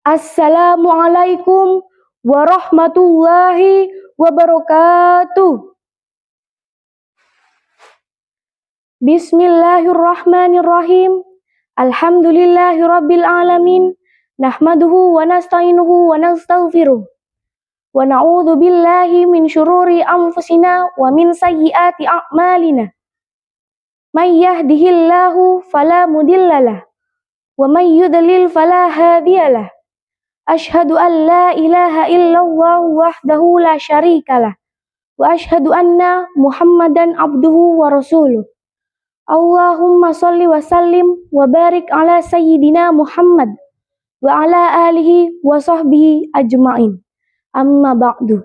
Assalamualaikum warahmatullahi wabarakatuh. Bismillahirrahmanirrahim. Alhamdulillahirabbil alamin. Nahmaduhu wa nasta'inuhu wa nastaghfiruh. Wa na'udzu billahi min syururi anfusina wa min sayyiati a'malina. May yahdihillahu fala mudhillalah wa may yudlil fala hadiyalah. Ashhadu an la ilaha illallah wahdahu la syarikalah wa ashhadu anna Muhammadan abduhu wa rasuluh. Allahumma shalli wa sallim wa barik ala sayyidina Muhammad wa ala alihi wa sahbihi ajma'in. Amma ba'du.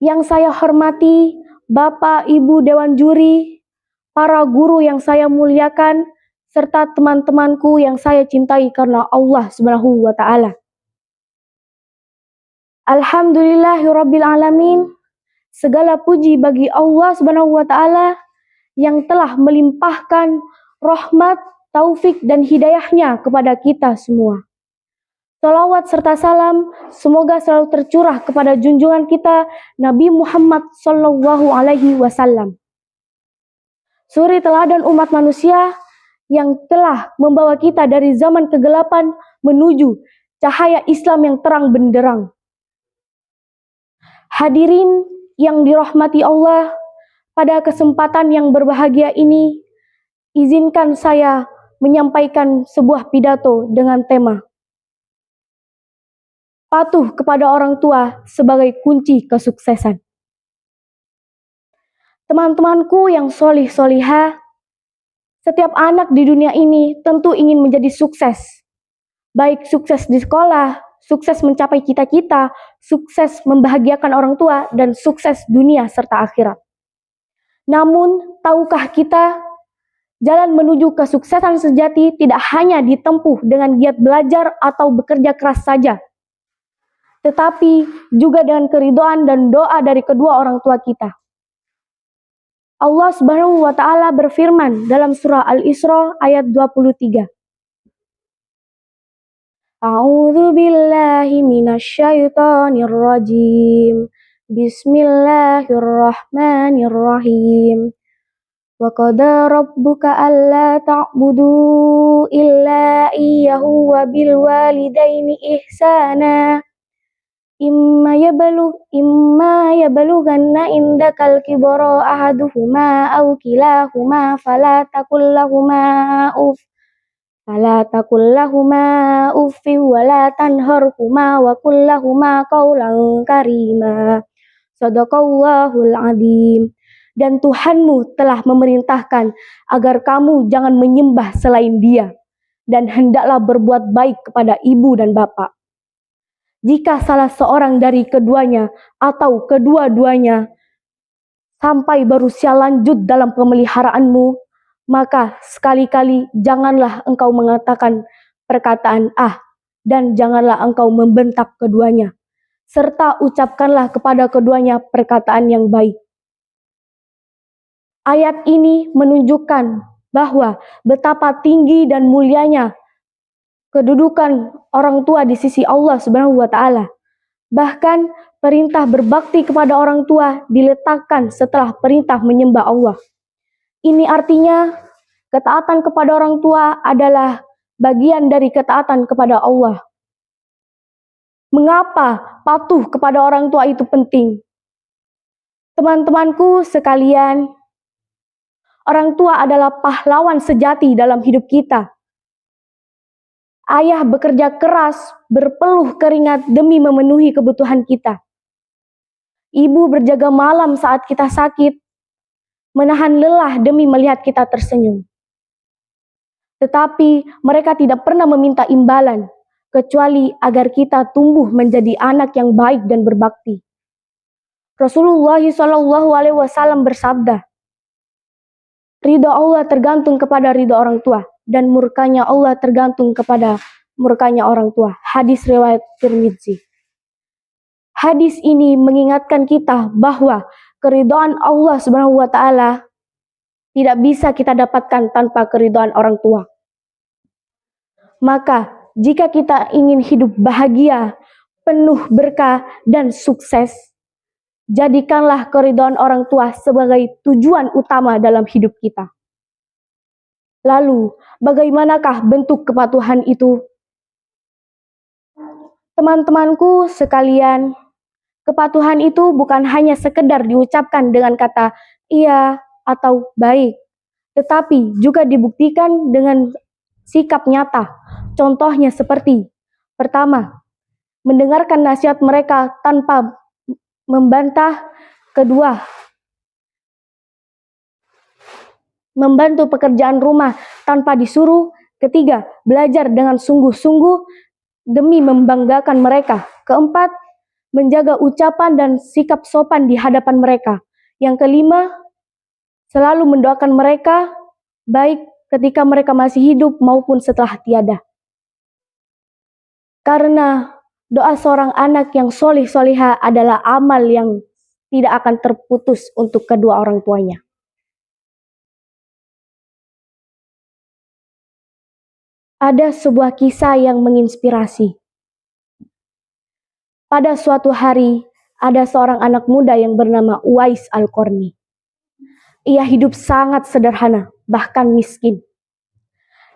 Yang saya hormati Bapak Ibu Dewan Juri, para guru yang saya muliakan, serta teman-temanku yang saya cintai karena Allah Subhanahu wa Ta'ala. Alhamdulillahirabbil alamin. Segala puji bagi Allah Subhanahu wa Ta'ala yang telah melimpahkan rahmat, taufik dan hidayahnya kepada kita semua. Salawat serta salam semoga selalu tercurah kepada junjungan kita Nabi Muhammad sallallahu alaihi wasallam. Suri teladan umat manusia yang telah membawa kita dari zaman kegelapan menuju cahaya Islam yang terang benderang. Hadirin yang dirahmati Allah, pada kesempatan yang berbahagia ini, izinkan saya menyampaikan sebuah pidato dengan tema patuh kepada orang tua sebagai kunci kesuksesan. Teman-temanku yang solih-solihah, setiap anak di dunia ini tentu ingin menjadi sukses. Baik sukses di sekolah, sukses mencapai cita-cita, sukses membahagiakan orang tua, dan sukses dunia serta akhirat. Namun, tahukah kita, jalan menuju kesuksesan sejati tidak hanya ditempuh dengan giat belajar atau bekerja keras saja, tetapi juga dengan keridhaan dan doa dari kedua orang tua kita. Allah Subhanahu wa Ta'ala berfirman dalam surah Al-Isra ayat 23. A'udzu billahi minasyaitonir rajim. Bismillahirrahmanirrahim. Wa qada rabbuka alla ta'budu illa iyyahu wa bil walidaini ihsana. Imma yablughanna indakal kibara ahaduhuma aw kilahuma fala taqul lahuma uffin wa la tanharhuma wa qul lahuma qawlan karima. Shadaqallahul adzim. Dan Tuhanmu telah memerintahkan agar kamu jangan menyembah selain Dia, dan hendaklah berbuat baik kepada ibu dan bapak. Jika salah seorang dari keduanya atau kedua-duanya sampai berusia lanjut dalam pemeliharaanmu, maka sekali-kali janganlah engkau mengatakan perkataan dan janganlah engkau membentak keduanya, serta ucapkanlah kepada keduanya perkataan yang baik. Ayat ini menunjukkan bahwa betapa tinggi dan mulianya kedudukan orang tua di sisi Allah Subhanahu wa Ta'ala. Bahkan perintah berbakti kepada orang tua diletakkan setelah perintah menyembah Allah. Ini artinya ketaatan kepada orang tua adalah bagian dari ketaatan kepada Allah. Mengapa patuh kepada orang tua itu penting? Teman-temanku sekalian, orang tua adalah pahlawan sejati dalam hidup kita. Ayah bekerja keras, berpeluh keringat demi memenuhi kebutuhan kita. Ibu berjaga malam saat kita sakit, menahan lelah demi melihat kita tersenyum. Tetapi mereka tidak pernah meminta imbalan, kecuali agar kita tumbuh menjadi anak yang baik dan berbakti. Rasulullah SAW bersabda, ridho Allah tergantung kepada ridho orang tua, dan murkanya Allah tergantung kepada murkanya orang tua. Hadis riwayat Tirmidzi. Hadis ini mengingatkan kita bahwa keridhaan Allah Subhanahu wa Ta'ala tidak bisa kita dapatkan tanpa keridhaan orang tua. Maka Jika kita ingin hidup bahagia, penuh berkah, dan sukses, jadikanlah keridhaan orang tua sebagai tujuan utama dalam hidup kita. Lalu, bagaimanakah bentuk kepatuhan itu? Teman-temanku sekalian, kepatuhan itu bukan hanya sekedar diucapkan dengan kata iya atau baik, tetapi juga dibuktikan dengan sikap nyata. Contohnya seperti, pertama, mendengarkan nasihat mereka tanpa membantah. Kedua, membantu pekerjaan rumah tanpa disuruh. Ketiga, belajar dengan sungguh-sungguh demi membanggakan mereka. Keempat, menjaga ucapan dan sikap sopan di hadapan mereka. Yang kelima, selalu mendoakan mereka baik ketika mereka masih hidup maupun setelah tiada. Karena doa seorang anak yang solih-solihah adalah amal yang tidak akan terputus untuk kedua orang tuanya. Ada sebuah kisah yang menginspirasi. Pada suatu hari, ada seorang anak muda yang bernama Uwais Al-Qarni. Ia hidup sangat sederhana, bahkan miskin.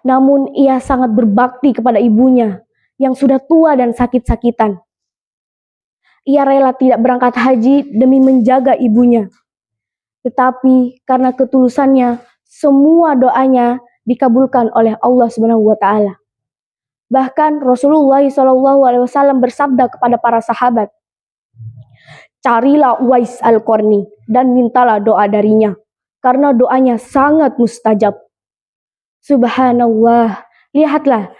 Namun ia sangat berbakti kepada ibunya yang sudah tua dan sakit-sakitan. Ia rela tidak berangkat haji demi menjaga ibunya. Tetapi karena ketulusannya, semua doanya dikabulkan oleh Allah Subhanahu wa taala. Bahkan Rasulullah SAW bersabda kepada para sahabat, "Carilah Uwais Al-Qarni dan mintalah doa darinya, karena doanya sangat mustajab." Subhanallah, lihatlah,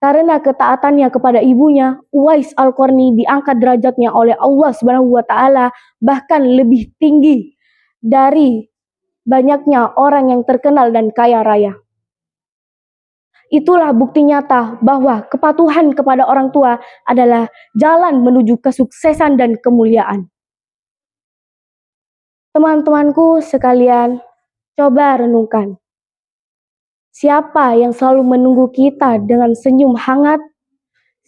karena ketaatannya kepada ibunya, Uwais Al-Qarni diangkat derajatnya oleh Allah Subhanahu wa taala bahkan lebih tinggi dari banyaknya orang yang terkenal dan kaya raya. Itulah bukti nyata bahwa kepatuhan kepada orang tua adalah jalan menuju kesuksesan dan kemuliaan. Teman-temanku sekalian, coba renungkan. Siapa yang selalu menunggu kita dengan senyum hangat?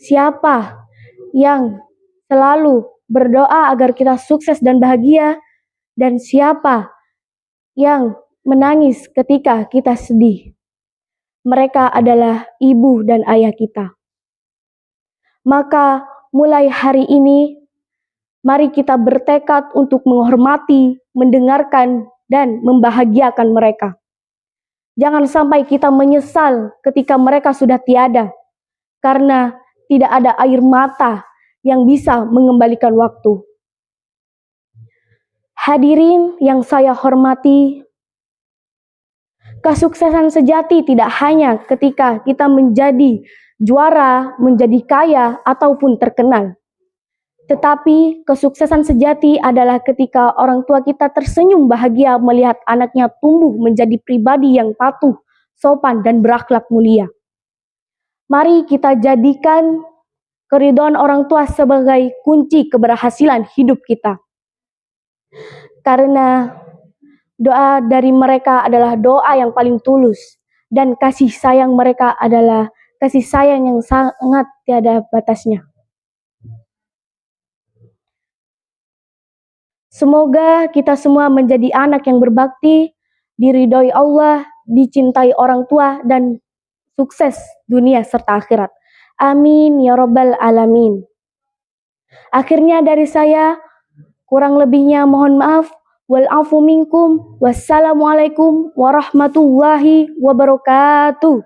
Siapa yang selalu berdoa agar kita sukses dan bahagia? Dan siapa yang menangis ketika kita sedih? Mereka adalah ibu dan ayah kita. Maka mulai hari ini, mari kita bertekad untuk menghormati, mendengarkan, dan membahagiakan mereka. Jangan sampai kita menyesal ketika mereka sudah tiada, karena tidak ada air mata yang bisa mengembalikan waktu. Hadirin yang saya hormati, kesuksesan sejati tidak hanya ketika kita menjadi juara, menjadi kaya, ataupun terkenal. Tetapi kesuksesan sejati adalah ketika orang tua kita tersenyum bahagia melihat anaknya tumbuh menjadi pribadi yang patuh, sopan, dan berakhlak mulia. Mari kita jadikan keridhaan orang tua sebagai kunci keberhasilan hidup kita. Karena doa dari mereka adalah doa yang paling tulus, dan kasih sayang mereka adalah kasih sayang yang sangat tiada batasnya. Semoga kita semua menjadi anak yang berbakti, diridhoi Allah, dicintai orang tua, dan sukses dunia serta akhirat. Amin ya rabbal alamin. Akhirnya dari saya, kurang lebihnya mohon maaf. Wal afu minkum. Wassalamualaikum warahmatullahi wabarakatuh.